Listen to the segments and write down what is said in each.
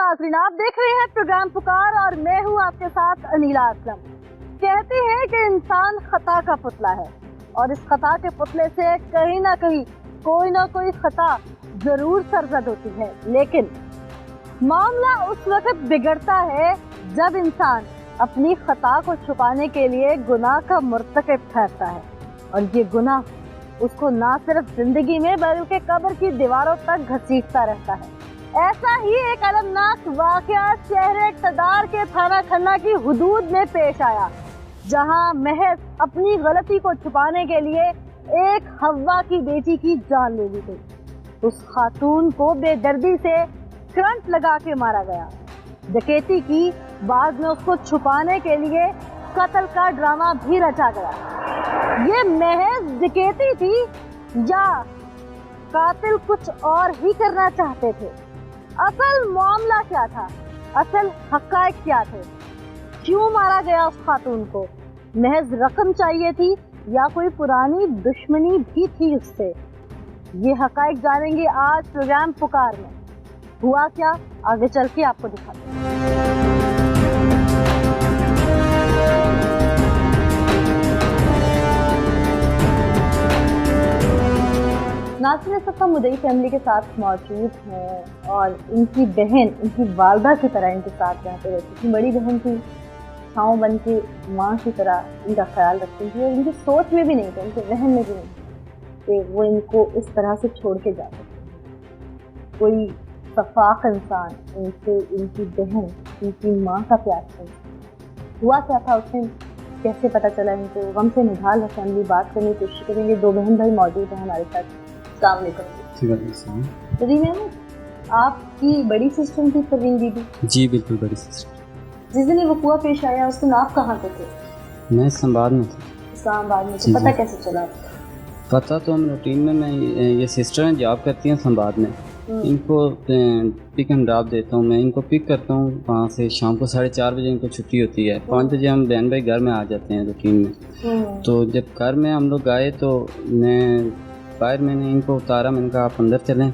नाज़रीन, आप देख रहे हैं प्रोग्राम पुकार और मैं हूं आपके साथ अनीला असलम। कहते हैं कि इंसान खता का पुतला है और इस खता के पुतले से कहीं ना कहीं कोई ना कोई खता जरूर सरजद होती है, लेकिन मामला उस वक्त बिगड़ता है जब इंसान अपनी खता को छुपाने के लिए गुनाह का मुर्तकिब ठहरता है और ये गुनाह उसको ना सिर्फ जिंदगी में बल्कि कब्र की दीवारों तक घसीटता रहता है। ऐसा ही एक अलमनाक वाकया शहर इक़्तिदार के थाना खन्ना की हुदूद में पेश आया, जहां महज अपनी गलती को छुपाने के लिए एक हव्वा की बेटी की जान ले ली गई। उस खातून को बेदर्दी से करंट लगा के मारा गया। डकैती की बाद में उसको छुपाने के लिए कत्ल का ड्रामा भी रचा गया। ये महज डकैती थी या कातिल कुछ और ही करना चाहते थे? असल मामला क्या था? असल हक़ाइक़ क्या थे? क्यों मारा गया उस खातून को? महज रकम चाहिए थी या कोई पुरानी दुश्मनी भी थी उससे? ये हक़ाइक़ जानेंगे आज प्रोग्राम पुकार में। हुआ क्या, आगे चल के आपको दिखाते हैं। नाज़रीन, इस वक्त मुदई फैमिली के साथ मौजूद हैं और इनकी बहन, इनकी वालदा की तरह इनके साथ यहाँ पे रहती थी। बड़ी बहन थी, छाँव बन के माँ की तरह इनका ख्याल रखती थी और इनकी सोच में भी नहीं था, इनके जहन में भी नहीं था कि वो इनको इस तरह से छोड़ के जाते थे। कोई सफाक इंसान इनसे, इनकी बहन, इनकी माँ का प्यार था। हुआ क्या था उस दिन, कैसे पता चला इनको? गम से निढाल है फैमिली, बात करने की कोशिश करेंगे। दो बहन भाई मौजूद हैं हमारे साथ। आपकी बड़ी सिस्टर थी परवीन दीदी? जी बिल्कुल, बड़ी सिस्टर। जिस दिन ये वक़्वा पेश आया उस दिन आप कहाँ पे थे? मैं इस्लामाबाद में था। इस्लामाबाद में थे। पता कैसे चला? पता तो हम रूटीन में, मैं ये सिस्टर हैं, जॉब करती हैं इस्लामाबाद में। इनको पिक एंड ड्रॉप देता हूँ, मैं इनको पिक करता हूँ वहाँ से। शाम को 4:30 बजे इनको छुट्टी होती है। 5 बजे हम बहन भाई घर में आ जाते हैं रूटीन में। तो जब घर में हम लोग आए तो बाहर मैंने इनको उतारा, मैंने कहा आप अंदर चलें।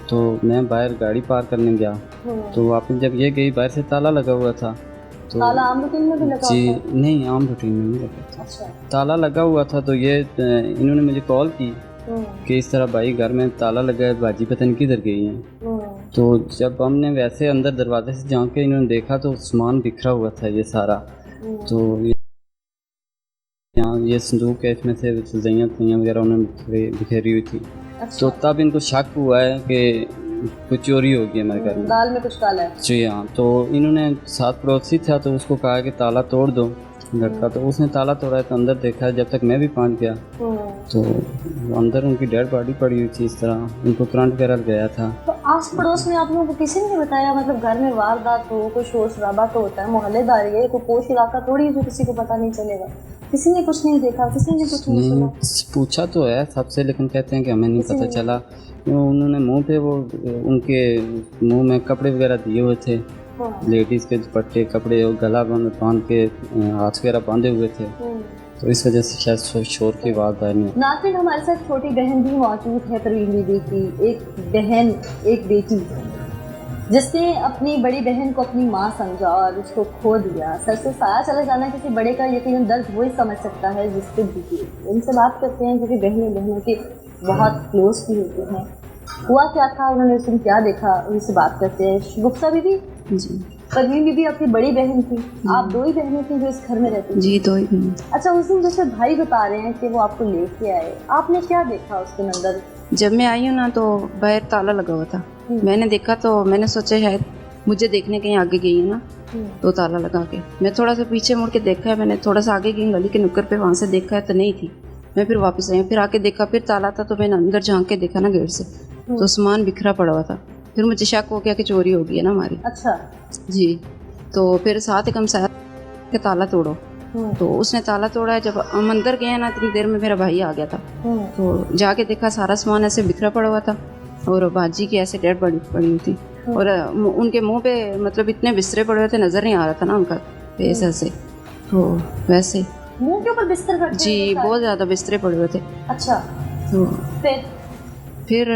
तो मैं बाहर गाड़ी पार्क करने गया तो वापस जब ये गई, बाहर से ताला लगा हुआ था। तो ताला आम रूटीन में भी लगा? जी नहीं, आम रूटीन में नहीं लगा था। अच्छा। ताला लगा हुआ था तो ये इन्होंने मुझे कॉल की कि इस तरह भाई घर में ताला लगा है, बाजी पता नहीं किधर गई है। तो जब हमने वैसे अंदर दरवाजे से झांक के इन्होंने देखा तो सामान बिखरा हुआ था ये सारा। तो यहाँ ये संदूक है, इसमें से सजाइयाँ वगैरह उन्होंने बिखेरी हुई थी। अच्छा। तो तब इनको शक हुआ है कि कुछ चोरी होगी हमारे घर में, दाल में कुछ काला है। जी हाँ। तो इन्होंने साथ पड़ोसी था तो उसको कहा कि ताला तोड़ दो घर का। तो उसने ताला तोड़ा तो अंदर देखा, जब तक मैं भी पहुँच गया तो अंदर उनकी डेड बॉडी पड़ी हुई थी। इस तरह उनको करंट वगैरह गया था। तो आस पड़ोस में आप लोगों को किसी ने नहीं बताया? मतलब घर में वारदात हो, कोई शोर शराबा तो होता है, मोहल्लेदारी है, कोई पोश इलाका थोड़ी है जो किसी को पता नहीं चलेगा। किसी ने कुछ नहीं देखा, किसी ने कुछ नहीं सुना? पूछा तो है सबसे, लेकिन कहते हैं कि हमें नहीं पता चला। उन्होंने मुंह पे वो उनके मुंह में कपड़े वगैरह दिए हुए थे। लेडीज़ के दुपट्टे, कपड़े और गला बांध के हाथ वगैरह बांधे हुए थे। तो इस वजह से शायद शोर की आवाज़ आई नहीं। नाज़रीन, हमारे साथ छोटी बहन भी मौजूद है परवीन दीदी की। एक बहन, एक बेटी, जिसने अपनी बड़ी बहन को अपनी माँ समझा और उसको खो दिया। सर से साया चला जाना किसी बड़े का यकीनन दर्द वही समझ सकता है जिससे बीती। इनसे बात करते हैं क्योंकि बहनों की बहुत क्लोज भी होती हैं। हुआ क्या था, उन्होंने उस दिन क्या देखा, उनसे बात करते हैं। गुफ्ता बीबी जी, परवीन बीबी आपकी बड़ी बहन थी, आप दो ही बहनें थी जो इस घर में रहती थी? जी, दो ही बहन। अच्छा, उस दिन जैसे भाई बता रहे हैं कि वो आपको लेके आए, आपने क्या देखा उस दिन अंदर? जब मैं आई हूँ ना तो बाहर ताला लगा हुआ था। मैंने देखा तो मैंने सोचा शायद मुझे देखने कहीं आगे गई है ना, तो ताला लगा के मैं थोड़ा सा पीछे मुड़ के देखा है। मैंने थोड़ा सा आगे गई गली के नुक्कड़ पे, वहाँ से देखा है तो नहीं थी। मैं फिर वापस आई, फिर आके देखा, फिर ताला था। तो मैंने अंदर झांक के देखा ना गेट से, तो सामान बिखरा पड़ा हुआ था। फिर मुझे शक हो गया कि चोरी हो गई है ना हमारी। अच्छा जी। तो फिर साथ एक हम साथ के ताला तोड़ो, तो उसने ताला तोड़ा है। जब हम अंदर गए ना, इतनी देर में मेरा भाई आ गया था। तो जाके देखा सारा सामान ऐसे बिखरा पड़ा हुआ था और बाजी की ऐसे डेड बॉडी पड़ी हुई थी और उनके मुंह पे मतलब इतने बिस्तरे पड़े हुए थे, नज़र नहीं आ रहा था ना उनका फेस ऐसे। तो वैसे मुंह के ऊपर बिस्तर रखे जी, बहुत ज़्यादा बिस्तरे पड़े हुए थे। अच्छा। तो फिर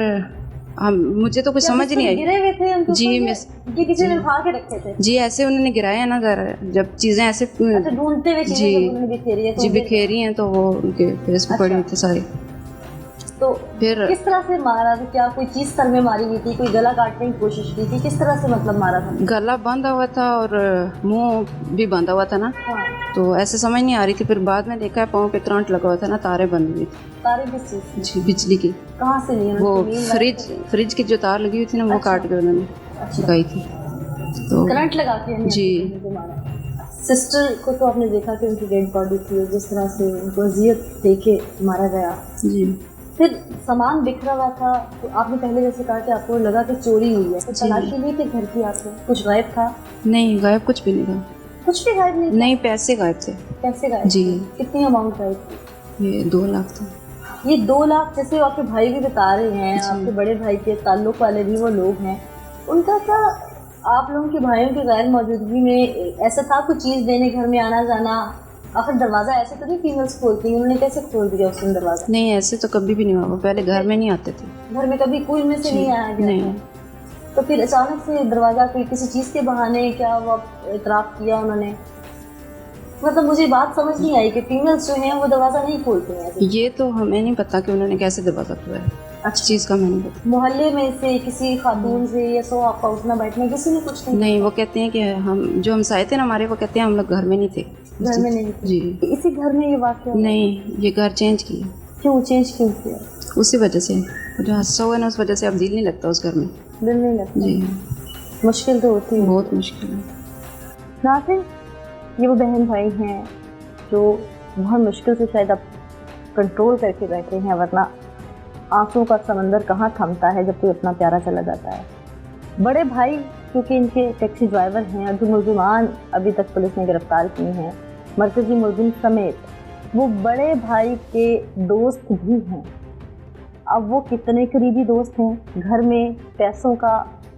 हम मुझे तो कुछ समझ नहीं आई। गिरे हुए थे उनको जी मैं कि किसी ने उठा के रखे थे? जी ऐसे उन्होंने गिराया ना जब चीजें ऐसे अच्छा, ढूंढते हुए चीजें जब उन्होंने बिखेरी है तो जी बिखेरी हैं तो वो उनके फेस पे पड़ी हुई थी सारी। तो फिर किस तरह से मारा था? क्या कोई चीज सर में मारी हुई थी? कोई गला काटने की कोशिश की थी? किस तरह से मतलब मारा था? गला बांधा हुआ था और मुंह भी बांधा हुआ था ना, हाँ। तो ऐसे समझ नहीं आ रही थी। फिर बाद में देखा है पाँव पे करंट लगा हुआ था ना, तारे बंद हुई थी। तारे किस चीज की? जी बिजली की। कहाँ से लिए? वो फ्रिज की जो तार लगी हुई थी ना वो काट के उन्होंने लगाई थी। तो करंट लगा के जी मारा। सिस्टर को तो आपने देखा कि उनकी डेड बॉडी थी, जिस तरह से उनको अजियत देके मारा गया। जी फिर सामान बिखरा हुआ था, तो आपने पहले जैसे कहा कि आपको लगा कि चोरी हुई है, तो तलाशी ली थी घर की आपने? कुछ गायब था? नहीं गायब कुछ भी नहीं था। कुछ भी गायब नहीं? नहीं पैसे गायब थे। पैसे गायब? जी। कितनी अमाउंट गायब थी? ये 2 लाख था। ये 2 लाख जैसे आपके भाई भी बता रहे हैं, आपके बड़े भाई के ताल्लुक वाले भी वो लोग हैं, उनका क्या आप लोगों के भाइयों की गैर मौजूदगी में ऐसा था कुछ चीज़ देने घर में आना जाना? आखिर दरवाज़ा ऐसे तो नहीं फीमेल्स खोलती, उन्होंने कैसे खोल दिया उस दिन दरवाज़ा? नहीं ऐसे तो कभी भी नहीं हुआ, वो पहले घर में नहीं आते थे। घर में कभी कोई में से नहीं आया गया? नहीं। तो फिर अचानक से दरवाज़ा कोई किसी चीज़ के बहाने क्या वो इतराफ़ किया उन्होंने? मतलब मुझे बात समझ नहीं आई कि फीमेल्स जो हैं वो दरवाज़ा नहीं खोलती हैं। ये तो हमें नहीं पता कि उन्होंने कैसे दरवाज़ा खोला है। अच्छा चीज़ का मैंने पता। मोहल्ले में से किसी खातून से या सो आपका उठना बैठना किसी ने कुछ नहीं वो कहते हैं कि हम साए थे ना हमारे, वो कहते हैं हम लोग घर में नहीं थे। घर में नहीं थे? जी। इसी घर में ये वाक़या? नहीं ये घर चेंज किया। क्यों चेंज क्यों किया? उसी वजह से जो हादसा हुआ ना उस वजह से अब दिल नहीं लगता उस घर में। दिल नहीं लगता? जी मुश्किल तो होती है, बहुत मुश्किल है। नाज़रीन, ये वो बहन भाई हैं जो बहुत मुश्किल से शायद अब कंट्रोल करके बैठे हैं, वरना आंसू का समंदर कहाँ थमता है जब कोई अपना प्यारा चला जाता है। बड़े भाई क्योंकि इनके टैक्सी ड्राइवर हैं और जो मुलजिमान अभी तक पुलिस ने गिरफ्तार किए हैं, मरकजी मुलजिम समेत, वो बड़े भाई के दोस्त भी हैं। अब वो कितने करीबी दोस्त हैं, घर में पैसों का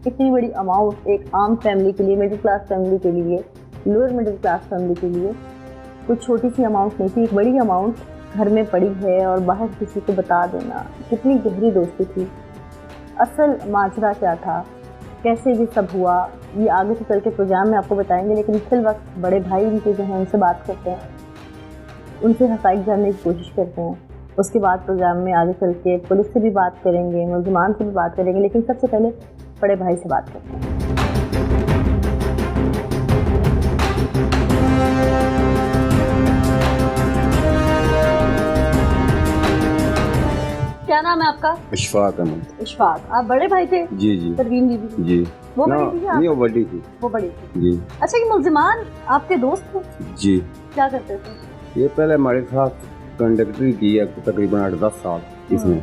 इतनी बड़ी अमाउंट एक आम फैमिली के लिए, मिडिल क्लास फैमिली के लिए, लोअर मिडिल क्लास फैमिली के लिए कुछ छोटी सी अमाउंट नहीं थी, एक बड़ी अमाउंट घर में पड़ी है और बाहर किसी को बता देना। कितनी गहरी दोस्ती थी। असल माजरा क्या था, कैसे ये सब हुआ, ये आगे से चल के प्रोग्राम में आपको बताएंगे, लेकिन फिल वक्त बड़े भाई इनके जो हैं उनसे बात करते हैं, उनसे हक़ाइक़ जानने की कोशिश करते हैं। उसके बाद प्रोग्राम में आगे चल के पुलिस से भी बात करेंगे, मुलजिमान से भी बात करेंगे, लेकिन सबसे पहले बड़े भाई से बात करते हैं। क्या नाम है आपका? इशफाक अहमद। इशफाक, आप बड़े भाई थे? जी जी। परवीन बीबी जी। वो बड़ी थी क्या? नहीं वो बड़ी थी। वो बड़ी थी। जी। अच्छा, ये मुलजिमान आपके दोस्त थे? जी। क्या करते थे? ये पहले हमारे साथ कंडक्टरी की है तकरीबन 8-10 साल इसमें।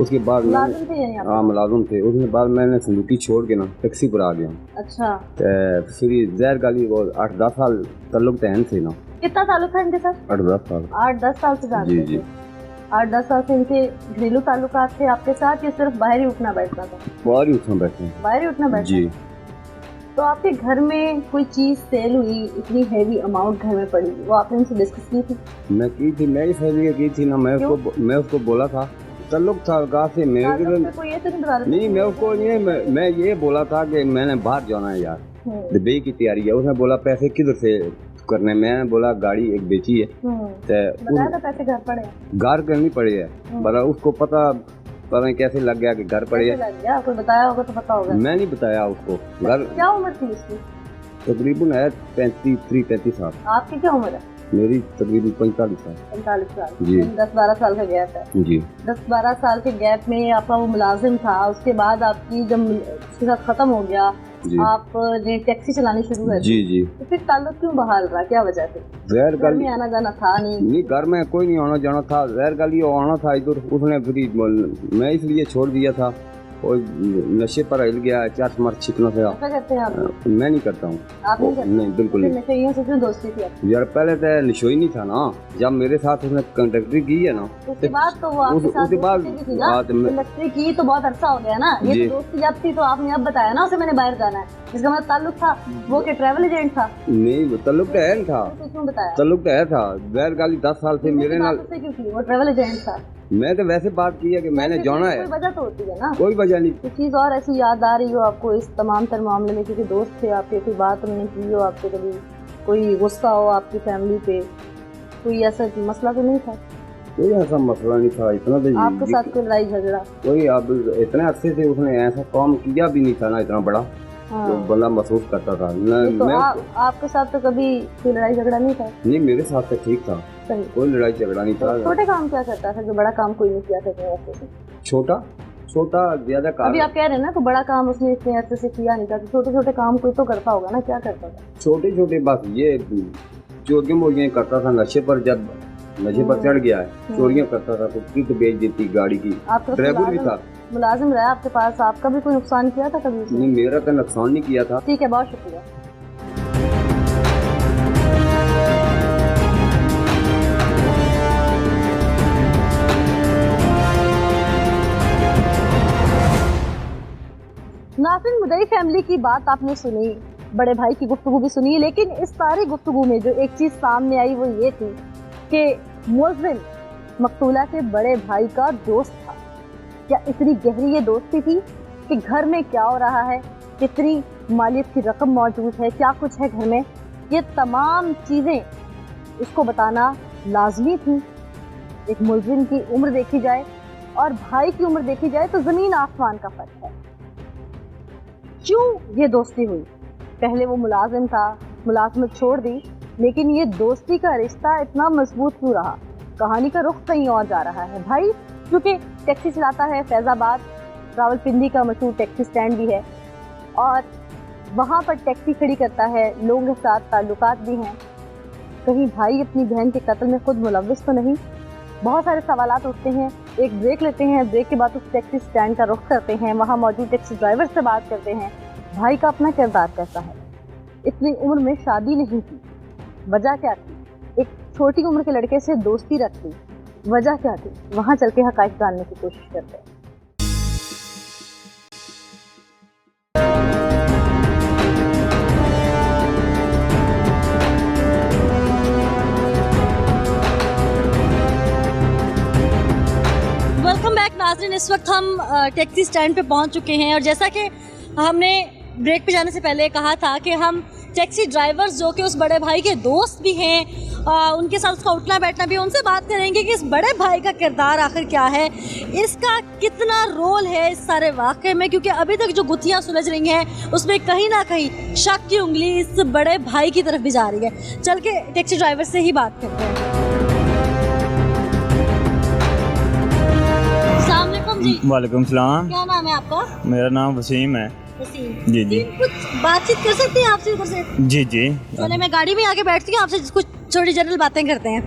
उसके बाद मुलाजिम थे यानी आप? हाँ मुलाजिम थे। उसके बाद मैंने संदूकी छोड़ के ना टैक्सी पर आ गया। अच्छा। फिर जहर गाली वो 8-10 साल तल्लुक तहन थे ना। कितना ताल्लुक था इनके साथ? 8-10 साल। 8-10 साल से जानते जी थे? जी। 8-10 साल से इनके घरेलू ताल्लुकात थे आपके साथ या सिर्फ बाहर ही उठना बैठना था? बाहर ही उठना बैठे। बाहर ही उठना बैठना? जी। तो आपके घर में कोई चीज़ सेल हुई, इतनी हैवी अमाउंट घर में पड़ी, वो आपने उनसे डिस्कस की थी? मैं की थी, मेरी फैमिली की थी ना। मैं उसको बोला था, तल्लुक था कहा से मेरे कोई ये तो नहीं बता रहा? नहीं मैं उसको नहीं, मैं ये बोला था कि मैंने बाहर जाना है यार, दुबई की तैयारी है। उसने बोला पैसे किधर से करने? मैंने बोला गाड़ी एक बेची है। बताया था पैसे घर पड़े हैं? घर करनी पड़ी है, पर उसको पता नहीं कैसे लग गया कि घर पड़ी है। लग गया? कोई बताया होगा तो पता होगा। मैं नहीं बताया उसको। घर क्या उम्र थी उसकी? तकरीबन है 35 साल। आपकी क्या उम्र है? मेरी तकरीबन 45 साल। 45 साल। जी। 10-12 साल का गैप है। जी। 10-12 साल के गैप में आपका वो मुलाजिम था, उसके बाद आपकी जब उसके साथ खत्म हो गया, आपने टैक्सी चलानी शुरू कर दी। जी जी। तो फिर ताल्लुक क्यों बहाल रहा, क्या वजह थी? जहर घर में आना जाना था नहीं? घर में कोई नहीं आना जाना था। जहर गाली आना था इधर, उसने फिर मैं इसलिए छोड़ दिया था। और नशे पर हिल गया, चार मार छिकना था। ऐसा करते हैं आप? मैं नहीं करता हूँ। आप नहीं करते? नहीं बिल्कुल नहीं। नशेइयों से क्यों दोस्ती थी आपकी? यार पहले तो नशोई नहीं था ना, जब मेरे साथ उसने कंडक्टरी की है ना, उसके बाद तो वो आपके साथ उसके बाद कंडक्टरी की तो बहुत अरसा हो गया ना। ये तो दोस्ती जब थी तो आपने अब बताया ना उसे मैंने बाहर जाना है, इसका मतलब ताल्लुक था। वो के ट्रैवल एजेंट था? नहीं ताल्लुक तो है था। क्यों बताया? ताल्लुक तो है था। जहर गाली 10 साल से मेरे नाल। क्यों की? वो ट्रैवल एजेंट था। मैं तो वैसे बात की है कि मैंने जाना है, कोई वजह तो होती है ना, कोई वजह नहीं। कोई चीज़ और ऐसी याद आ रही हो आपको इस तमाम तर मामले में, क्योंकि दोस्त थे आपके, कोई बात उन्होंने की हो आपके, कभी कोई गुस्सा हो आपकी फैमिली पे, कोई ऐसा मसला तो नहीं था? कोई ऐसा मसला नहीं था, इतना तो आपके साथ कोई लड़ाई झगड़ा? कोई, अब इतने अच्छे से उसने ऐसा काम किया भी नहीं था ना इतना बड़ा, हाँ। जो बंदा महसूस करता था। तो आपके साथ तो कभी कोई लड़ाई झगड़ा नहीं था? नहीं, मेरे साथ तो ठीक था, सही। कोई लड़ाई झगड़ा नहीं था। छोटे काम क्या करता था जो बड़ा काम कोई नहीं किया था ऐसे से? छोटा ज्यादा काम। अभी आप कह रहे हैं ना तो बड़ा काम उसने इतने ऐसे से किया नहीं था, तो छोटे छोटे काम कोई तो करता होगा ना, क्या करता था? छोटे बस ये चोरियां मोरियां करता था, नशे पर जब नशे पर चढ़ गया है चोरियां करता था, तो किट बेच देती गाड़ी की। ड्राइवर भी था, मुलाजिम रहा आपके पास, आपका भी कोई नुकसान किया था कभी उसने? नहीं, मेरा तो नुकसान नहीं किया था। ठीक है, बहुत शुक्रिया। नाज़रीन, मुदई फैमिली की बात आपने सुनी, बड़े भाई की गुफ्तगू भी सुनी, लेकिन इस सारी गुफ्तगू में जो एक चीज सामने आई वो ये थी कि मुअज्जिन मकतूला के बड़े भाई का दोस्त था। क्या इतनी गहरी ये दोस्ती थी कि घर में क्या हो रहा है, कितनी मालियत की रकम मौजूद है, क्या कुछ है घर में, ये तमाम चीजें इसको बताना लाजमी थी। एक मुअज्जिन की उम्र देखी जाए और भाई की उम्र देखी जाए तो जमीन आसमान का फर्क है। क्यों ये दोस्ती हुई? पहले वो मुलाजिम था, मुलाजमत छोड़ दी, लेकिन ये दोस्ती का रिश्ता इतना मजबूत क्यों रहा? कहानी का रुख कहीं और जा रहा है। भाई क्योंकि टैक्सी चलाता है, फैजाबाद रावलपिंडी का मशहूर टैक्सी स्टैंड भी है और वहाँ पर टैक्सी खड़ी करता है, लोगों के साथ ताल्लुकात भी हैं। कहीं भाई अपनी बहन के कत्ल में खुद मुलव्विस तो नहीं? बहुत सारे सवालात उठते हैं। एक ब्रेक लेते हैं, ब्रेक के बाद उस टैक्सी स्टैंड का रुख करते हैं, वहाँ मौजूद टैक्सी ड्राइवर से बात करते हैं। भाई का अपना किरदार कैसा है? इतनी उम्र में शादी नहीं की, वजह क्या थी? एक छोटी उम्र के लड़के से दोस्ती रख ली, वजह क्या थी? वहाँ चल के हकाइक जानने की कोशिश करते हैं। वेलकम बैक नाज़रीन, इस वक्त हम टैक्सी स्टैंड पे पहुंच चुके हैं और जैसा कि हमने ब्रेक पे जाने से पहले कहा था कि हम टैक्सी ड्राइवर्स जो कि उस बड़े भाई के दोस्त भी हैं, उनके साथ उसका उठना बैठना भी, उनसे बात करेंगे कि इस बड़े भाई का किरदार आखिर क्या है, इसका कितना रोल है इस सारे वाक़े में, क्योंकि अभी तक जो गुत्थियां सुलझ रही हैं उसमें कहीं ना कहीं शक की उंगली इस बड़े भाई की तरफ भी जा रही है। चल के टैक्सी ड्राइवर से ही बात करते हैं। वालेकुम सलाम। क्या नाम है आपका? मेरा नाम वसीम है। जी जी। कुछ बातचीत कर सकते हैं आपसे ऊपर से? जी जी। चले मैं गाड़ी में आके बैठती हूँ, आपसे कुछ छोटी जनरल बातें करते हैं।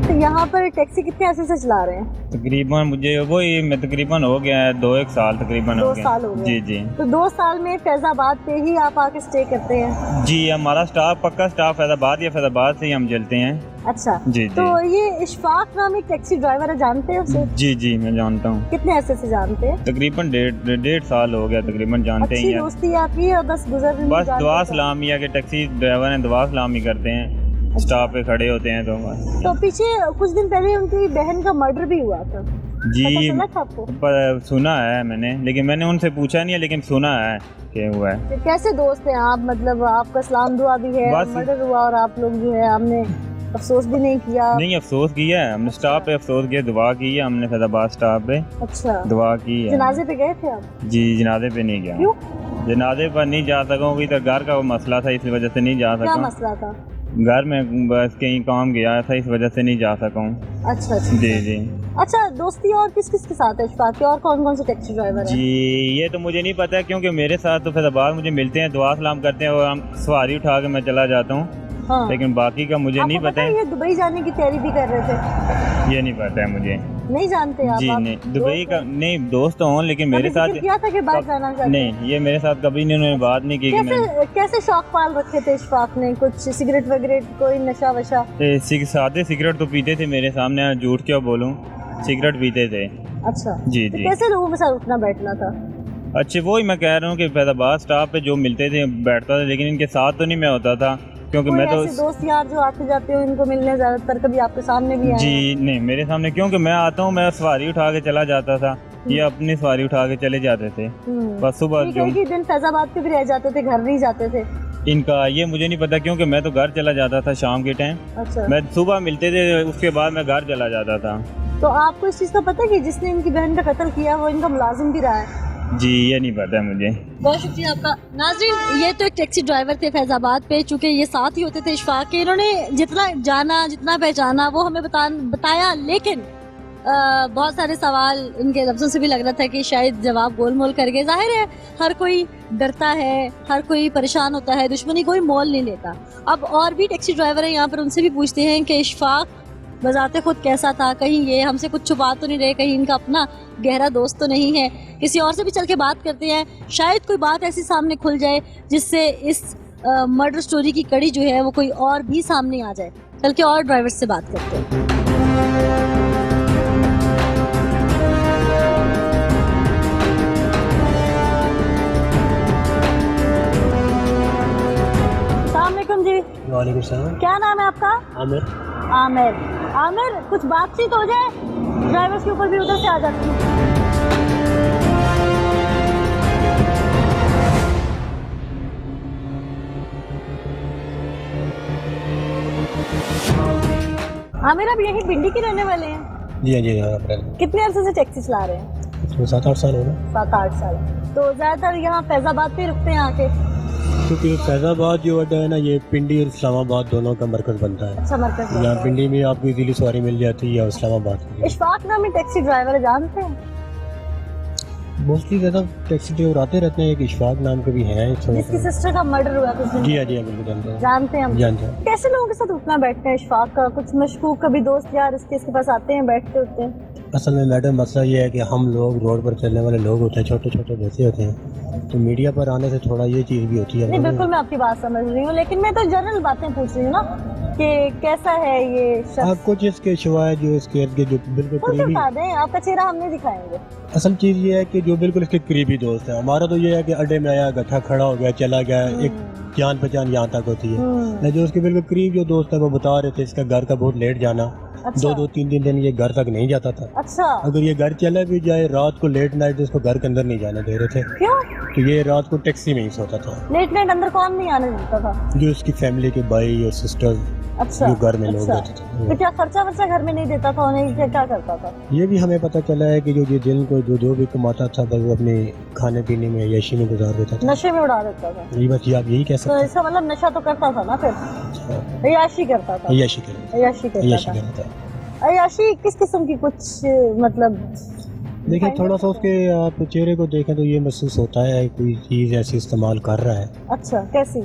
तो यहाँ पर टैक्सी कितने अरसे से चला रहे हैं? तकरीबन मुझे वही मैं तकरीबन हो गया है 2-1 साल तकरीबन हो 2 साल हो गए। जी जी। तो 2 साल में फैजाबाद पे ही आप आके स्टे करते हैं? जी, हमारा स्टाफ पक्का स्टाफ फैजाबाद या फैजाबाद से ही हम चलते हैं। अच्छा जी जी। तो ये इशफाक नाम एक टैक्सी ड्राइवर है, जानते हैं उसे? जी जी, मैं जानता हूँ। कितने अरसे से जानते हैं? तकरीबन 1.5 साल हो गया तकरीबन जानते अच्छी ही हैं। दोस्ती आपकी है? बस गुजर बस दुआ सलामिया के टैक्सी ड्राइवर हैं, दुआ सलामी करते हैं, स्टॉप पे खड़े होते हैं। तो पीछे कुछ दिन पहले उनकी बहन का मर्डर भी हुआ था जी। पता चला आपको? पर सुना है मैंने, लेकिन मैंने उनसे पूछा नहीं है, लेकिन सुना है कि हुआ है। तो कैसे दोस्त हैं आप? मतलब आपका सलाम दुआ भी है, मर्डर हुआ और आप लोग जो है आपने अफसोस भी नहीं किया? नहीं, अफसोस किया है हमने, स्टाफ पे अफसोस किया, दुआ की है हमने फैजाबाद स्टाफ पे। अच्छा, दुआ की है। जनाजे पे गए थे आप? जी, जनाजे पे नहीं गया। क्यों? जनाजे पर नहीं जा सका, इधर घर का वो मसला था, इस वजह से नहीं जा सका। क्या मसला था? घर में बस कहीं काम गया था, इस वजह से नहीं जा सका हूँ। अच्छा अच्छा। जी जी। अच्छा, दोस्ती और किस किस के साथ है इशफाक के, और कौन कौन से टैक्सी ड्राइवर हैं? जी, ये तो मुझे नहीं पता, क्योंकि मेरे साथ तो फैजाबाद मुझे मिलते हैं, दुआ सलाम करते हैं और हम सवारी उठा के मैं चला जाता हूँ। हाँ। लेकिन बाकी का मुझे नहीं पता है। ये दुबई जाने की तैयारी भी कर रहे थे? ये नहीं पता है मुझे। नहीं जानते आप? जी नहीं, दुबई का नहीं, दोस्त हूँ, लेकिन मेरे साथ किया था कि बाहर जाना चाहते? नहीं, ये मेरे साथ कभी नहीं बात नहीं की। कैसे शौक पाल रखे थे इशफाक ने? कुछ सिगरेट वगैरह, कोई नशा वशा? सादे सिगरेट तो पीते थे मेरे सामने, झूठ क्यों बोलूं, सिगरेट पीते थे। अच्छा जी जी। कैसे लोगों के साथ उठना बैठना था? अच्छे, वही मैं कह रहा हूँ कि फैजाबाद स्टाफ पे जो मिलते थे बैठता था, लेकिन इनके साथ तो नहीं मैं होता था। क्योंकि मैं तो दोस्त यार जो आते जाते हो इनको मिलने ज्यादातर कभी आपके सामने भी आए जी नहीं मेरे सामने, क्योंकि मैं आता हूँ, मैं सवारी उठा के चला जाता था, ये अपनी सवारी उठा के चले जाते थे। बस सुबह जो दिन फैजाबाद पे भी रह जाते थे, घर नहीं जाते थे इनका ये मुझे नहीं पता, क्योंकि मैं तो घर चला जाता था शाम के टाइम। अच्छा। मैं सुबह मिलते थे, उसके बाद मैं घर चला जाता था। तो आपको इस चीज का पता है कि जिसने इनकी बहन का कत्ल किया वो इनका मुलाजिम भी रहा है? जी ये नहीं पता मुझे। बहुत शुक्रिया आपका। नाज़रीन, ये तो एक टैक्सी ड्राइवर थे फैजाबाद पे, चूंकि ये साथ ही होते थे इशफाक के, इन्होंने जितना जाना जितना पहचाना वो हमें बताया, लेकिन बहुत सारे सवाल इनके लफ्जों से भी लग रहा था कि शायद जवाब गोलमोल कर गए। जाहिर है हर कोई डरता है, हर कोई परेशान होता है, दुश्मनी कोई मोल नहीं लेता। अब और भी टैक्सी ड्राइवर हैं यहाँ पर, उनसे भी पूछते हैं कि इशफाक बजाते खुद कैसा था, कहीं ये हमसे कुछ छुपा तो नहीं रहे, कहीं इनका अपना गहरा दोस्त तो नहीं है। किसी और से भी चल के बात करते हैं, शायद कोई बात ऐसी सामने खुल जाए जिससे इस मर्डर स्टोरी की कड़ी जो है वो कोई और भी सामने आ जाए। चल के और ड्राइवर से बात करते हैं। जी वालेकुम सलाम। क्या नाम है आपका? आमिर। आमिर, आमिर कुछ बातचीत हो जाए, ड्राइवर्स के ऊपर भी उधर से आ जाती है। आमिर आप यही भिंडी के रहने वाले हैं? जी जी हाँ। कितने अरसे से टैक्सी चला रहे हैं? तो 7-8 साल हो गए। 7-8 साल। तो ज्यादातर यहाँ फैजाबाद पे रुकते हैं आके? क्योंकि फैजाबाद जो अड्डा है ना, ये पिंडी और इस्लामाबाद दोनों का मरकज बनता है। अच्छा मरकज। यहाँ पिंडी में आपको इजीली सवारी मिल जाती है, या इस्लामाबाद। इशफाक नामी टैक्सी ड्राइवर जानते हैं? मोस्टली ज़्यादा टैक्सी ड्राइवर आते रहते हैं। एक इशफाक नाम के भी हैं, जिसकी सिस्टर का मर्डर हुआ कुछ दिन। जी हाँ जी हाँ बिल्कुल जानते हैं। जानते हैं हम। जानते हैं। कैसे लोगों के साथ उठना बैठते हैं इशफाक का? कुछ मशकूक कभी दोस्त यार इसके पास आते हैं, बैठते होते हैं? असल में मैडम मसला ये है कि हम लोग रोड पर चलने वाले लोग होते हैं, छोटे छोटे बच्चे होते हैं, तो मीडिया पर आने से थोड़ा ये चीज़ भी होती है। नहीं बिल्कुल मैं आपकी बात समझ रही हूँ, लेकिन मैं तो जनरल बातें पूछ रही हूँ ना कि कैसा है ये शख्स। कुछ इसके शिवाय जो इसके जो बिल्कुल करीबी, आपका चेहरा हम नहीं दिखाएंगे। असल चीज़ ये है कि जो बिल्कुल इसके करीबी दोस्त है। हमारा तो ये है कि अड्डे में आया, गठा खड़ा हो गया, चला गया, एक जान पहचान यहाँ तक होती है। जो उसके बिल्कुल करीब जो दोस्त है वो बता रहे थे इसका घर का बहुत लेट जाना। अच्छा। 2-3 दिन ये घर तक नहीं जाता था। अच्छा। अगर ये घर चला भी जाए रात को लेट नाइट तो इसको घर के अंदर नहीं जाने दे रहे थे। क्यों? तो ये रात को टैक्सी में ही सोता था। लेट नाइट अंदर कौन नहीं आने देता था? जो उसकी फैमिली के भाई और सिस्टर। अच्छा। जो घर में लोग रहते थे। तो क्या खर्चा वर्चा घर में नहीं देता था उन्हें? क्या करता था? ये भी हमें पता चला है कि जो दिन को जो भी कमाता था बस वो अपने खाने पीने में यशी में गुजार देता था, नशे में उड़ा देता था। ये बस आप यही कह सकते हैं। तो इसका मतलब नशा तो करता था ना, फिर अय्याशी करता था। अय्याशी करता था। अय्याशी किस किस्म की? कुछ मतलब देखिए थोड़ा सा उसके आप चेहरे को देखें तो ये महसूस होता है कोई चीज़ ऐसी इस्तेमाल कर रहा है। अच्छा कैसी?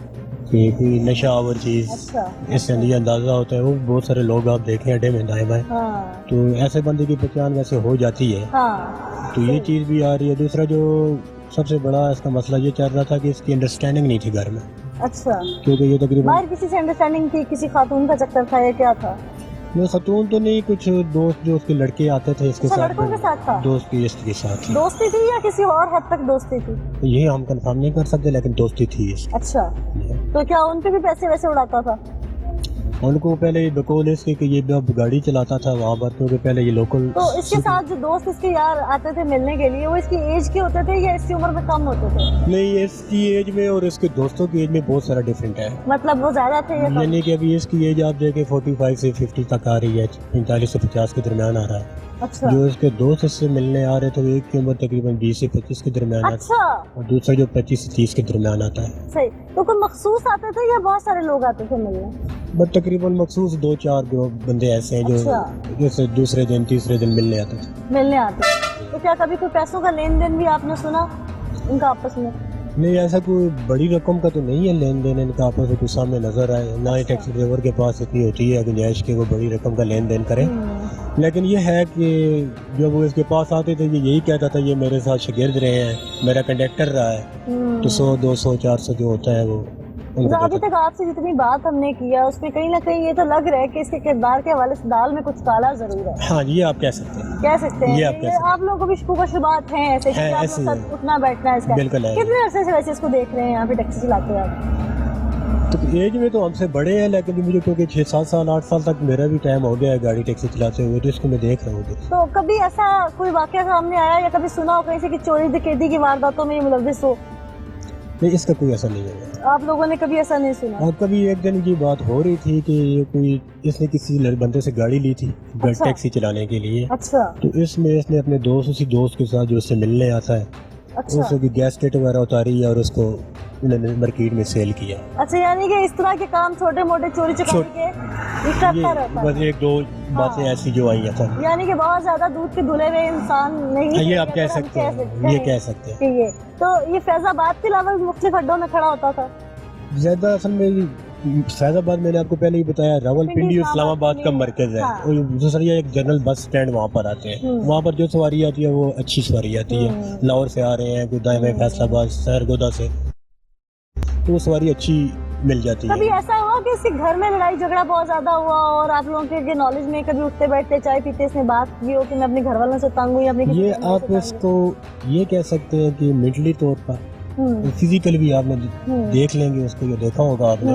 कि कोई नशा आवर चीज़। अच्छा। इससे ये अंदाज़ा होता है। वो बहुत सारे लोग आप देखें अड्डे में दाएं बाएं। हाँ। तो ऐसे बंदे की पहचान वैसे हो जाती है। हाँ। तो ये चीज़ भी आ रही है। दूसरा जो सबसे बड़ा इसका मसला ये चल रहा था कि इसकी अंडरस्टैंडिंग नहीं थी घर में। अच्छा। क्योंकि ये तकरीबन बाहर किसी से अंडरस्टैंडिंग थी, किसी खातून का चक्कर था या क्या था? नहीं खातून तो नहीं, कुछ दोस्त जो उसके लड़के आते थे इसके साथ। लड़कों के साथ था? दोस्त की इसके साथ दोस्ती थी या किसी और हद तक दोस्ती थी? ये हम कंफर्म नहीं कर सकते, लेकिन दोस्ती थी इसकी। अच्छा। तो क्या उन पे भी पैसे वैसे उड़ाता था? उनको पहले बकौल इसके कि ये जब गाड़ी चलाता था वहाँ पर, क्योंकि पहले ये लोकल। तो इसके साथ जो दोस्त इसके यार आते थे मिलने के लिए, वो इसकी एज के होते थे या इसकी उम्र में कम होते थे? नहीं, इसकी एज में और इसके दोस्तों की एज में बहुत सारा डिफरेंट है। मतलब वो ज्यादा थे या कम? यानी कि अभी इसकी एज आप देखें 45 से 50 तक आ रही है, 45 से 50 के दरमियान आ रहा है। अच्छा। जो इसके दोस्त इससे मिलने आ रहे थे वो एक की उम्र तकरीबन 20 से 25 के दरमियान। अच्छा। और दूसरा जो 25 से 30 के दरमियान आता है। सही। तो कोई मखसूस आते थे या बहुत सारे लोग आते थे मिलने? बट तकरीबन मखसूस 2-4 बंदे ऐसे हैं जो जैसे दूसरे दिन तीसरे दिन मिलने आते थे। तो क्या कभी कोई पैसों का लेन देन भी आपने सुना इनका आपस में? नहीं, ऐसा कोई बड़ी रकम का तो नहीं है लेन देन इनका आपस में, कुछ सामने नजर आए ना ही। टैक्सी ड्राइवर के पास इतनी होती है गुंजाइश कि वो बड़ी रकम का लेन देन करे। लेकिन ये है कि जब वो इसके पास आते थे ये यही कहता था ये मेरे साथ शागिर्द रहे हैं, मेरा कंडक्टर रहा है। तो 100, 200, 400 जो होता है वो अभी तक आपसे जितनी बात हमने किया उसमें कहीं ना कहीं ये तो लग रहा है कि इसके किरदार के हवाले से दाल में कुछ काला जरूर है। हाँ ये आप कह सकते हैं। कह सकते हैं। ये आप लोगों को भी शुबहत हैं ऐसे कि आप उठना बैठना है इसका। बिल्कुल है। कितने अरसे से वैसे इसको देख रहे हैं यहाँ पे टैक्सी चलाते हैं आप? तो एज में तो हमसे बड़े हैं, लेकिन मुझे क्योंकि 6-7 साल 8 साल तक मेरा भी टाइम हो गया है गाड़ी टैक्सी चलाते हुए, तो इसको मैं देख रहा हूँ। तो कभी ऐसा कोई वाकया सामने आया या कभी सुना हो कहीं से कि चोरी डकैती की वारदातों में ये मुलव्विस हो? नहीं, इसका कोई असर नहीं है। आप लोगों ने कभी ऐसा नहीं सुना? और कभी एक दिन की बात हो रही थी कि ये कोई इसने किसी बंदे से गाड़ी ली थी अच्छा। टैक्सी चलाने के लिए। अच्छा तो इसमें इसने अपने उसी दोस्त के साथ जो उससे मिलने आता है, अच्छा उससे भी गैस स्टेट वगैरह उतारी है और उसको उन्होंने मार्केट में सेल किया। अच्छा, यानी कि इस तरह के काम छोटे मोटे चोरी चकारी के ये करता रहता है। बस 1-2 बातें ऐसी जो आई था, यानी कि बहुत ज्यादा दूध के धुले हुए इंसान नहीं है, ये आप कह अगर हम सकते हैं, ये कह सकते हैं कि ये तो ये फैजाबाद के अलावा मुख्तलिफ अड्डों में खड़ा होता था। ज्यादा असल में फैजाबाद मैंने आपको पहले ही बताया रावलपिंडी इस्लामाबाद का मरकज है। हाँ। और दूसरा ये एक जनरल बस स्टैंड वहाँ पर आते हैं, वहाँ पर जो सवारी आती है वो अच्छी सवारी आती है। लाहौर से आ रहे हैं, गुदा में फैसलाबाद सरगोदा से, तो वो सवारी अच्छी मिल जाती है। कभी ऐसा हुआ कि इसके घर में लड़ाई झगड़ा बहुत ज्यादा हुआ और आप लोगों के नॉलेज में कभी उठते बैठते चाय पीते इसने बात की हो कि मैं अपने घर वालों से तंग हूँ या अपने ये आप इसको ये कह सकते हैं कि मेंटली तौर पर, फिजिकल भी आपने देख लेंगे उसको, ये देखा होगा आपने,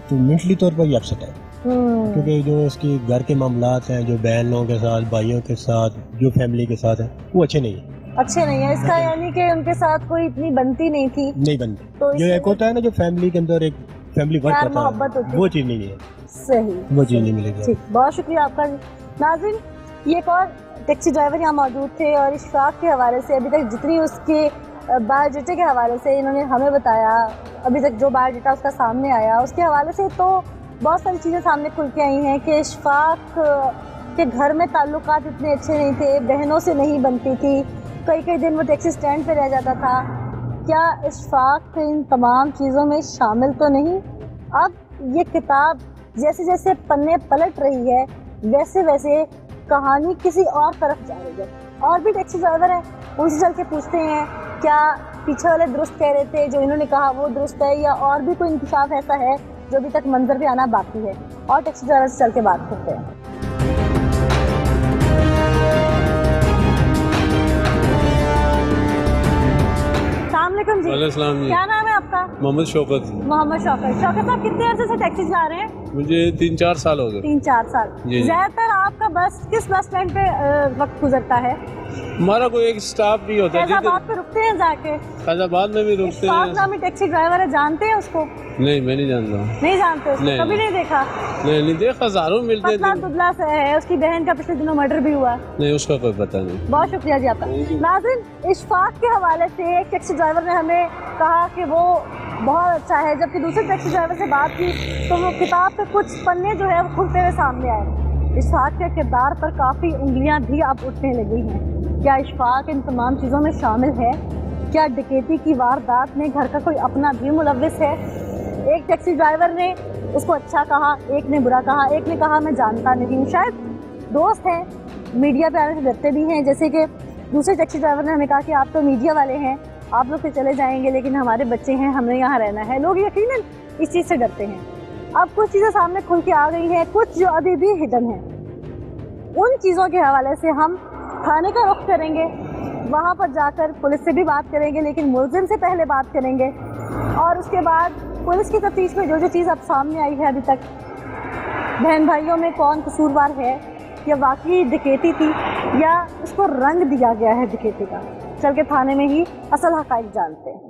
तो मेंटली तौर पर ये अपसेट है। क्योंकि जो इसके घर के मामलात हैं, जो बहनों के साथ, भाइयों के साथ, जो फैमिली के साथ है, वो अच्छे नहीं है। अच्छे नहीं है इसका, यानी कि उनके साथ कोई इतनी बनती नहीं थी, नहीं बनती। तो जो एक होता है ना, जो फैमिली के अंदर एक फैमिली वर्क प्यार होता मोहब्बत है, होती वो चीज़ नहीं है। सही, वो चीज़ नहीं मिलेगी। ठीक, बहुत शुक्रिया आपका। नाज़रीन, ये एक और टैक्सी ड्राइवर यहाँ मौजूद थे और इशफाक के हवाले से अभी तक जितनी उसके बायोडेटा के हवाले से इन्होंने हमें बताया, अभी तक जो बायोडेटा उसका सामने आया उसके हवाले से तो बहुत सारी चीज़ें सामने खुल के आई हैं कि इशफाक के घर में ताल्लुकात इतने अच्छे नहीं थे, बहनों से नहीं बनती थी, कई दिन वो टैक्सी स्टैंड पे रह जाता था। क्या इशफाक इन तमाम चीज़ों में शामिल तो नहीं? अब ये किताब जैसे जैसे पन्ने पलट रही है वैसे वैसे कहानी किसी और तरफ जा रही है। और भी टैक्सी ड्राइवर हैं, उनसे चल के पूछते हैं क्या पीछे वाले दुरुस्त कह रहे थे, जो इन्होंने कहा वो दुरुस्त है, या और भी कोई इंकशाफ ऐसा है जो अभी तक मंजर पे आना बाकी है। और टैक्सी ड्राइवर से चल के बात करते हैं। अस्सलाम वालेकुम जी, क्या नाम है आपका? मोहम्मद शौकत। मोहम्मद शौकत। शौकत साहब, कितने अर्से से टैक्सी चला रहे हैं? मुझे 3-4 साल हो गए। 3-4 साल। ज्यादातर आपका किस बस स्टैंड पे वक्त गुजरता है? हमारा कोई एक स्टाफ नहीं होता। फैजाबाद पे रुकते हैं जाके? फैजाबाद में भी रुकते हैं। नामी टैक्सी ड्राइवर है, जानते हैं उसको? नहीं, मैं नहीं जानता। नहीं जानते उसको? नहीं, कभी नहीं देखा? नहीं देखा, हजारों मिलते हैं। पतला दुबला सा है, उसकी बहन का पिछले दिनों मर्डर भी हुआ। नहीं, उसका कोई पता नहीं। बहुत शुक्रिया जी आपका। नाज़रीन, इशफाक के हवाले से एक टैक्सी ड्राइवर ने हमें कहा कि वो बहुत अच्छा है, जबकि दूसरे टैक्सी ड्राइवर से बात की तो वो किताब पे कुछ पन्ने जो है वो खुलते हुए सामने आए। इशफाक के किरदार पर काफ़ी उंगलियां भी अब उठने लगी हैं। क्या इशफाक इन तमाम चीज़ों में शामिल है? क्या डकैती की वारदात में घर का कोई अपना भी मुलव्विस है? एक टैक्सी ड्राइवर ने उसको अच्छा कहा, एक ने बुरा कहा, एक ने कहा मैं जानता नहीं हूँ। शायद दोस्त हैं, मीडिया पे आने से डरते भी हैं। जैसे कि दूसरे टैक्सी ड्राइवर ने हमें कहा कि आप तो मीडिया वाले हैं, आप लोग से चले जाएंगे, लेकिन हमारे बच्चे हैं, हमें यहाँ रहना है। लोग यकीनन इस चीज़ से डरते हैं। अब कुछ चीज़ें सामने खुल के आ गई हैं, कुछ जो अभी भी हिडन हैं। उन चीज़ों के हवाले से हम थाने का रुख करेंगे, वहाँ पर जाकर पुलिस से भी बात करेंगे, लेकिन मुलजिम से पहले बात करेंगे। और उसके बाद पुलिस की तफ्तीश में जो जो चीज़ अब सामने आई है अभी तक, बहन भाइयों में कौन कसूरवार है, या वाकई डकैती थी या उसको रंग दिया गया है डकैती का, चल के थाने में ही असल हक़ाइक़ जानते हैं।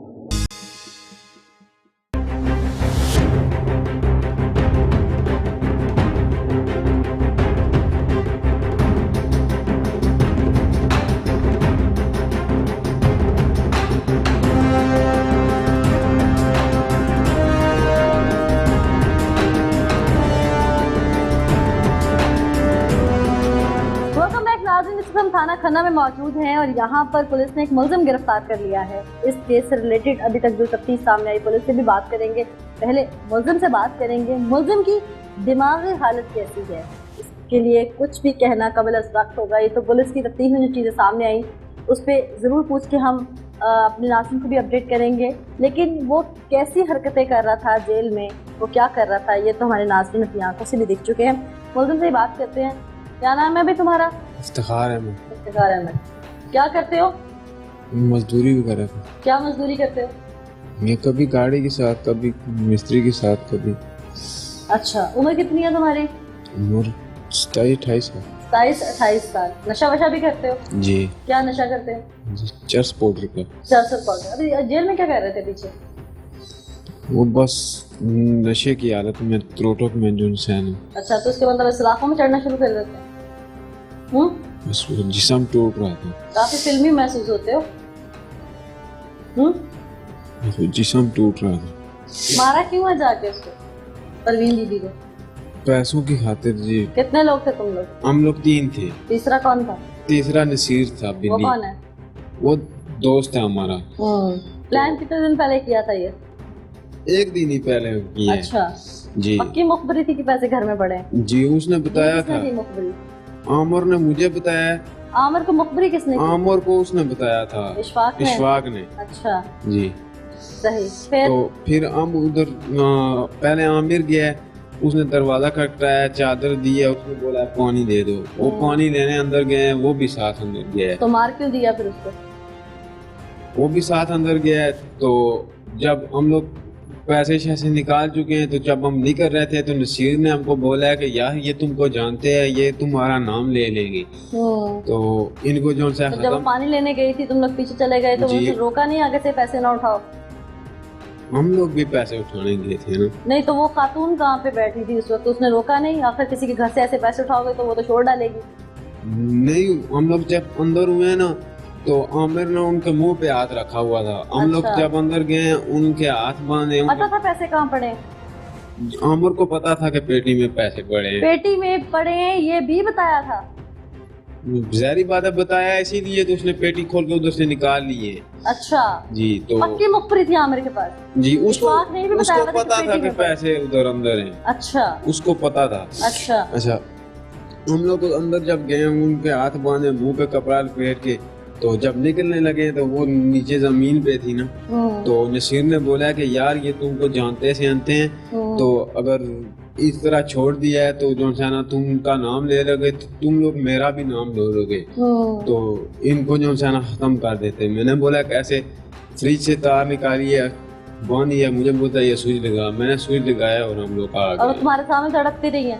हम थाना खन्ना में मौजूद हैं और यहाँ पर पुलिस ने एक मुलजिम गिरफ्तार कर लिया है। इस केस से रिलेटेड अभी तक जो तफ्तीश सामने आई, पुलिस से भी बात करेंगे। पहले मुलजिम से बात करेंगे, मुलजिम की दिमागी हालत कैसी है, इसके लिए कुछ भी कहना कबिल वक्त होगा। ये तो पुलिस की तफ्तीश में जो चीज़ें सामने आई उस पर ज़रूर पूछ के हम अपने नाज़रीन को भी अपडेट करेंगे। लेकिन वो कैसी हरकतें कर रहा था जेल में, वो क्या कर रहा था, ये तो हमारे नाज़रीन अपनी आंखों से भी देख चुके हैं। मुलजिम से ही बात करते हैं। क्या नाम है अभी तुम्हारा? इफ्तिखार अहमद। इफ्तिखार अहमद। क्या करते हो? मजदूरी भी कर रहे थे। क्या मजदूरी करते हो? मैं कभी गाड़ी के साथ, कभी मिस्त्री के साथ, कभी। अच्छा, उम्र कितनी है तुम्हारी? उम्र 27-28 है 27-28 साल। नशा वशा भी करते हो? जी। क्या नशा करते हो? चर्स पाउडर का। चरस पाउडर। अभी जेल में क्या कर रहे थे पीछे? वो बस नशे की हालत में त्रोटक में जो इंसान है, अच्छा, तो उसके मतलब इस्लाफों में चढ़ना शुरू कर देते हैं। बस वो जिस्म टूट रहा था। काफी फिल्मी महसूस होते हो। बस वो जिस्म टूट रहा था। मारा क्यों है जाके उसको, परवीन दीदी को? पैसों की खातिर जी। कितने लोग थे तुम लोग? हम लोग 3 थे। तीसरा कौन था? तीसरा नसीर था। वो बिल्ली। कौन है? वो दोस्त है हमारा। प्लान कितने दिन पहले किया था ये? 1 दिन ही पहले किया है। अच्छा जी। पक्की मुखबरी थी कि पैसे घर में पड़े? जी, उसने बताया किसने था। दी मुखबरी? आमर ने मुझे बताया। आमिर को मुखबरी किसने की? आमर को उसने बताया था। इशफाक ने? इशफाक ने। अच्छा जी। सही। फिर? तो फिर हम उधर पहले आमिर गया, उसने दरवाजा खटखटाया, चादर दी है, उसने बोला पानी दे दो। वो पानी लेने अंदर गए, वो भी साथ अंदर गया है। तो मार क्यों दिया फिर उसको? वो भी साथ अंदर गया है। तो जब हम लोग पैसे शैसे निकाल चुके हैं, तो जब हम निकल रहे थे तो नसीर ने हमको बोला है कि यार ये तुमको जानते हैं, ये तुम्हारा नाम ले लेंगे। तो इनको जो सा तो जब पानी लेने गई थी तुम लोग पीछे चले गए तो जी। उनसे रोका नहीं आगे से पैसे ना उठाओ? हम लोग भी पैसे उठाने गए थे ना। नहीं तो वो खातून कहाँ पे बैठी थी उस वक्त? उसने रोका नहीं? आखिर किसी के घर से ऐसे पैसे उठाओगे तो वो तो छोड़ डालेगी। नहीं, हम लोग जब अंदर हुए ना तो आमिर ने उनके मुंह पे हाथ रखा हुआ था। हम लोग अच्छा। जब अंदर गए उनके हाथ बांधे। पता था पैसे कहाँ पड़े? आमिर को पता था कि पेटी में पैसे पड़े हैं। पेटी में पड़े हैं ये भी बताया था? ज़ाहिर बात है बताया, इसीलिए तो उसने पेटी खोल के उधर से निकाल लिए। अच्छा जी। तो पक्की मुखबरी थी आमिर के पास? जी, इशफाक ने भी बताया उसको था पता कि था पेटी कि में पड़े। पैसे उधर अंदर हैं। अच्छा उसको पता था। अच्छा अच्छा, हम लोग अंदर जब गए, उनके हाथ बांधे, मुंह पे कपड़ा लपेट के, तो जब निकलने लगे तो वो नीचे जमीन पे थी ना। तो नसीर ने बोला कि यार ये तुमको जानते से जानते हैं, तो अगर इस तरह छोड़ दिया है तो जो है ना तुम उनका नाम ले लोगे तो तुम लोग मेरा भी नाम ले लोगे, तो इनको जो है ना खत्म कर देते। मैंने बोला कैसे? फ्रिज से तार निकाली है, बांधी है, मुझे बोलता है ये स्विच लगा। मैंने स्विच लगाया और हम लोग आ और गए। तुम्हारे सामने तड़कती रही है?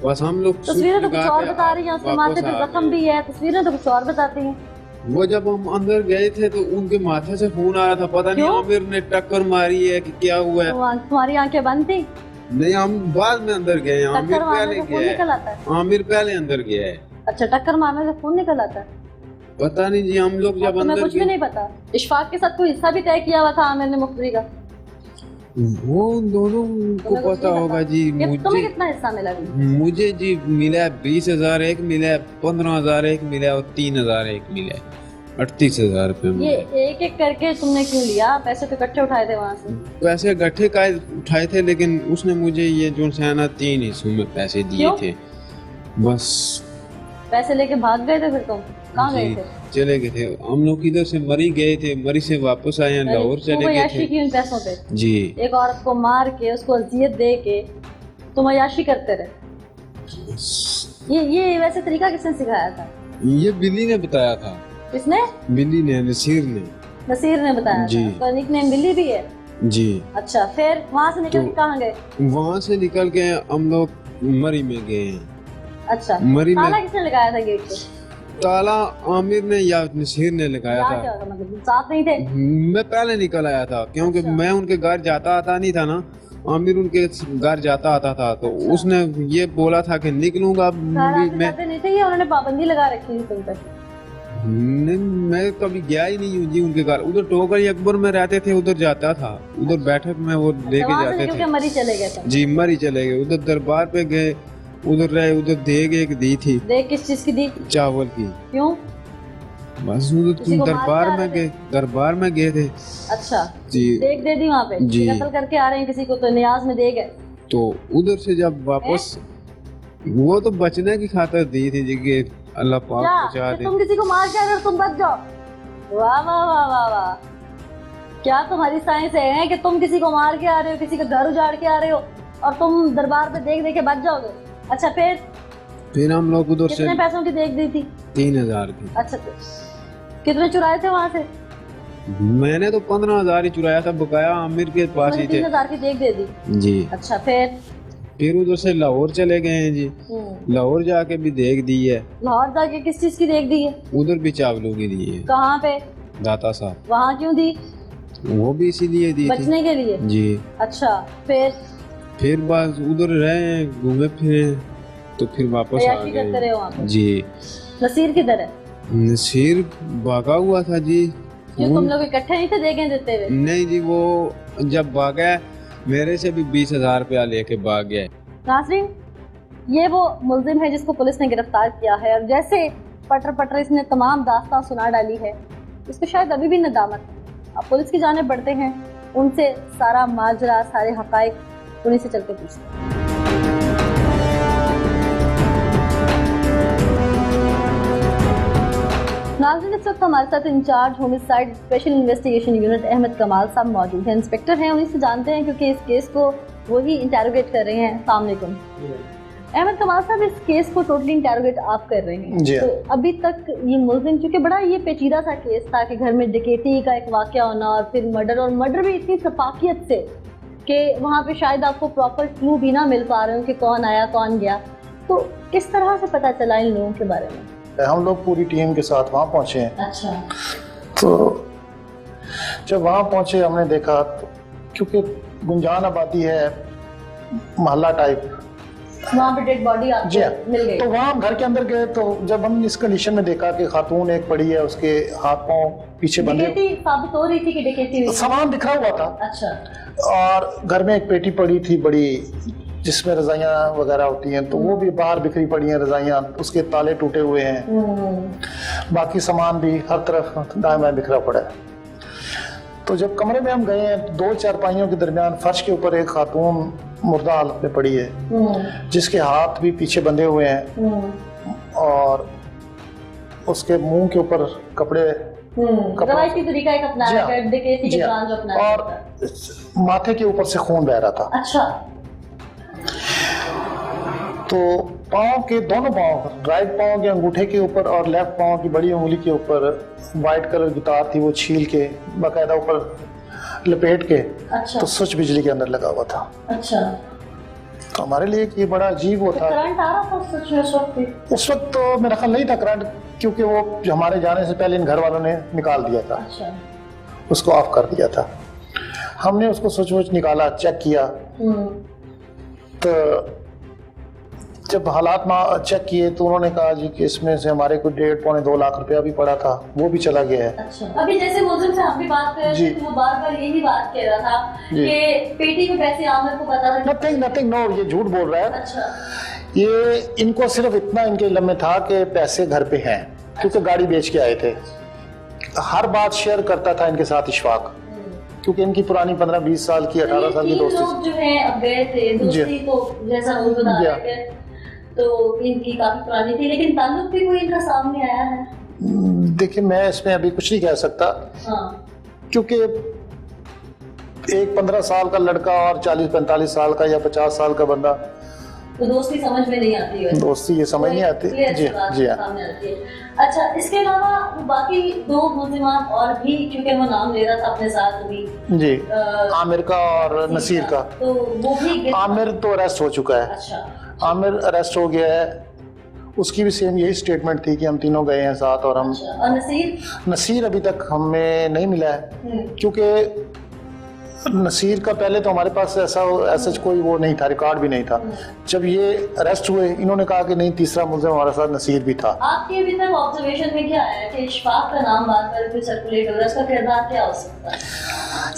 बस हम लोग तस्वीरें तो कुछ और बता रही हैं, उसके माथे पे जख्म भी है, तस्वीरें तो कुछ और बताती हैं। वो जब हम अंदर गए थे तो उनके माथे से खून आ रहा था, पता नहीं आमिर ने टक्कर मारी है कि क्या हुआ है। तुम्हारी आंखें बंद थी? नहीं, हम बाद में अंदर गए। आमिर टक्कर मारने पहले से खून गया निकल आता है? है। आमिर पहले अंदर गया है। अच्छा, टक्कर मारने से खून निकल आता है? पता नहीं जी, हम लोग जब तुम्हें अंदर कुछ भी नहीं पता? इशफाक के साथ कोई हिस्सा भी तय किया हुआ था आमिर ने मुखबरी का? वो उन दोनों को पता होगा जी। तुम्हें कितना हिस्सा मिला? मुझे जी मिला 20,000 एक मिला, 15,000 एक मिला और 3,000 एक मिला, 38,000 रुपए ये एक एक करके तुमने क्यों लिया? पैसे तो इकट्ठे उठाए थे वहाँ से? पैसे इकट्ठे का उठाए थे, लेकिन उसने मुझे ये जो है ना 3 हिस्सों में पैसे दिए थे। बस पैसे लेके भाग गए थे फिर तुम? कहाँ गए थे? चले गए थे हम लोग, इधर से मरी गए थे, मरी से वापस आए हैं, लाहौर चले गए थे। की उन पैसों पे? जी। एक औरत को मार के उसको अजियत दे के तुम अयाशी करते रहे। ये वैसे तरीका किसने सिखाया था? ये बिल्ली ने बताया था। किसने? बिल्ली ने, नसीर ने। नसीर ने बताया जी। तो निकनेम बिल्ली भी है? जी। अच्छा, फिर वहाँ से निकल के कहाँ गए? वहाँ से निकल के हम लोग मरी में गए हैं। अच्छा, मरी में ताला किसने लगाया था गेट पे? ताला आमिर ने या नसीर ने लगाया था। क्या मतलब साथ नहीं थे? मैं पहले निकल आया था क्योंकि मैं उनके घर जाता आता नहीं था ना, आमिर उनके घर जाता आता था, तो उसने ये बोला था कि निकलूंगा मैं। नहीं थे, ये उन्होंने पाबंदी लगा रखी थी तुम पे? नहीं, मैं कभी गया ही नहीं हूँ जी उनके घर। उधर टोकरी अकबर में रहते थे, उधर जाता था, उधर बैठक में वो लेके जाते थे। मरी चले गए थे? जी, मरी चले गए। उधर दरबार पे गए, उधर रहे, उधर देग एक दी थी। देग किस चीज की दी? चावल की। क्यों? बस उधर दरबार में गए थे। अच्छा जी। देग दे दी वहाँ पे? जी। कत्ल करके आ रहे हैं किसी को तो नियाज में देग है। तो उधर से जब वापस, वो तो बचने की खातिर दी थी जी कि अल्लाह पाक बचा दे। तुम किसी को मार के अगर तुम बच जाओ, वाह वाह वाह वाह वाह, क्या तुम्हारी साइंस है कि तुम किसी को मार के आ रहे हो, किसी का घर उजाड़ के आ रहे हो और तुम दरबार पे देख देख के बच जाओगे? अच्छा, फिर हम लोग उधर से कितने पैसों की देख दी थी? 3,000 की। अच्छा, कितने चुराए थे वहाँ से? मैंने तो 15,000 ही चुराया था, बकाया आमिर के पास ही थे। 3,000 की देख दे दी। जी। अच्छा, फिर उधर से लाहौर चले गए हैं जी। लाहौर जाके भी देख दी है। लाहौर जाके किस चीज की देख दी है? उधर भी चावलों की दी है। कहाँ पे? दाता साहब। वहाँ क्यों दी? वो भी इसीलिए दी थी। बचने के लिए? जी। अच्छा, फिर बस उधर रहे, घूमे फिरे, तो फिर वापस आ गए। जी। नसीर किधर है? नसीर भागा हुआ था जी। ये तुम लोग इकट्ठे नहीं थे देखें देते हुए? नहीं जी, वो जब भागा मेरे से भी 20,000 रुपया लेके भाग गया। नाज़रीन, ये वो मुल्जिम है जिसको पुलिस ने गिरफ्तार किया है, और जैसे पटर पटर इसने तमाम दास्तां सुना डाली है, इसको शायद अभी भी नदामत है। अब पुलिस की जाने बढ़ते हैं, उनसे सारा माजरा, सारे हकाइक उन्हीं से चल के पूछते हैं। नाज़रीन, इस वक्त हमारे साथ incharge homicide special investigation unit Ahmad Kamal साहब मौजूद हैं। इंस्पेक्टर हैं, उन्हीं से जानते हैं क्योंकि इस केस को वही इंटेरोगेट कर रहे हैं। अस्सलाम वालेकुम अहमद कमाल साहब, इस केस को टोटली इंटेरोगेट आप कर रहे हैं जी। तो अभी तक ये मुल्जिम, क्योंकि बड़ा ये पेचीदा सा केस था कि घर में डकैती का एक वाकया होना और फिर मर्डर भी इतनी सफाकियत से कि वहाँ पे शायद आपको प्रॉपर क्लू भी ना मिल पा रहे हो कि कौन आया कौन गया, तो किस तरह से पता चला इन लोगों के बारे में? हम लोग पूरी टीम के साथ वहाँ पहुँचे हैं। अच्छा। तो जब वहाँ पहुँचे हमने देखा, तो क्योंकि गुंजान आबादी है, मोहल्ला टाइप, वहाँ पे डेड बॉडी आपको मिल गई। तो वहाँ हम घर के अंदर गए, तो जब हम इस कंडीशन में देखा कि खातून एक पड़ी है, उसके हाथ पांव पीछे बंधे, साबित हो रही थी कि डकैती हुई, सामान बिखरा हुआ था। अच्छा। और घर में एक पेटी पड़ी थी बड़ी, जिसमें रजाइयाँ वगैरह होती हैं, तो वो भी बाहर बिखरी पड़ी हैं रजाइयाँ, उसके ताले टूटे हुए हैं, बाकी सामान भी हर तरफ दाएं बाएं बिखरा पड़ा है। तो जब कमरे में हम गए हैं, 2 चारपाइयों के दरमियान फर्श के ऊपर एक खातून मुर्दा हालत में पड़ी है, जिसके हाथ भी पीछे बंधे हुए हैं और उसके मुंह के ऊपर कपड़े रवायती तरीका एक अपनाया है, डकैती के दौरान जो अपनाया, और माथे के ऊपर से खून बह रहा था। अच्छा। तो पाँव के, दोनों पाँव, राइट पाँव के अंगूठे के ऊपर और लेफ्ट पाँव की बड़ी उंगली के ऊपर वाइट कलर की तार थी, वो छील के बाकायदा ऊपर लपेट के, अच्छा। तो स्विच बिजली के अंदर लगा हुआ था। अच्छा। तो हमारे लिए ये बड़ा अजीब वो था। करंट आ रहा था उस वक्त तो मेरा ख्याल नहीं था करंट, क्योंकि वो हमारे जाने से पहले इन घर वालों ने निकाल दिया था। अच्छा। उसको ऑफ कर दिया था। हमने उसको स्विच निकाला, चेक किया, तो जब हालात चेक किए तो उन्होंने कहा जी कि इसमें से हमारे को 1.5-2 लाख रुपया भी पड़ा था, वो भी चला गया है। अच्छा। अभी जैसे मुल्जिम से हम भी बात कर रहे थे, तो वो बार-बार यही बात कह रहा था कि पेटी को पैसे आमिर को पता था। नथिंग, नो, ये झूठ बोल रहा है। अच्छा। ये इनको सिर्फ इतना इनके इल्म में था कि पैसे घर पे हैं, क्योंकि गाड़ी बेच के आए थे। हर बात शेयर करता था इनके साथ इशफाक, क्योंकि इनकी पुरानी 15-20 साल की 18 साल की दोस्ती। लोग जो है अब गए थे दोस्ती को, जैसा वो बता रहे थे, तो इनकी काफी पुरानी थी, लेकिन ताल्लुक भी कोई इनका सामने आया है? देखिए, मैं इसमें अभी कुछ नहीं कह सकता। हाँ। क्योंकि एक 15 साल का लड़का और 40-45 साल का या 50 साल का बंदा, तो दोस्ती समझ में नहीं आती है। दोस्ती ये समझ नहीं आती। जी जी। अच्छा, इसके अलावा बाकी 2 मुल्जिमान और भी, क्योंकि वो नाम ले रहा था अपने साथ भी जी, आमिर का और नसीर का, तो वो भी, आमिर तो अरेस्ट हो चुका है। अच्छा। आमिर अरेस्ट हो गया है, उसकी भी सेम यही स्टेटमेंट थी कि हम तीनों गए हैं साथ, और हम। अच्छा। और नसीर अभी तक हमें नहीं मिला है, क्योंकि नसीर का पहले तो हमारे पास ऐसा कोई वो नहीं था, रिकॉर्ड भी नहीं था। जब ये अरेस्ट हुए, इन्होंने कहा कि नहीं, तीसरा मुल्जिम हमारे साथ नसीर भी था। आपके अभी तक ऑब्जर्वेशन में क्या आया कि इशफाक का नाम बार बार फिर सर्कुलेट हो रहा है, उसका किरदार क्या हो सकता है?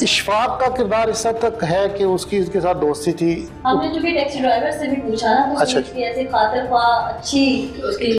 इशफाक का किरदार इस हद तक है कि उसकी इसके साथ दोस्ती थी। हमने जो भी टैक्सी ड्राइवर से भी पूछा ना, तो अच्छा, ऐसे खातिर ख्वाह अच्छी उसकी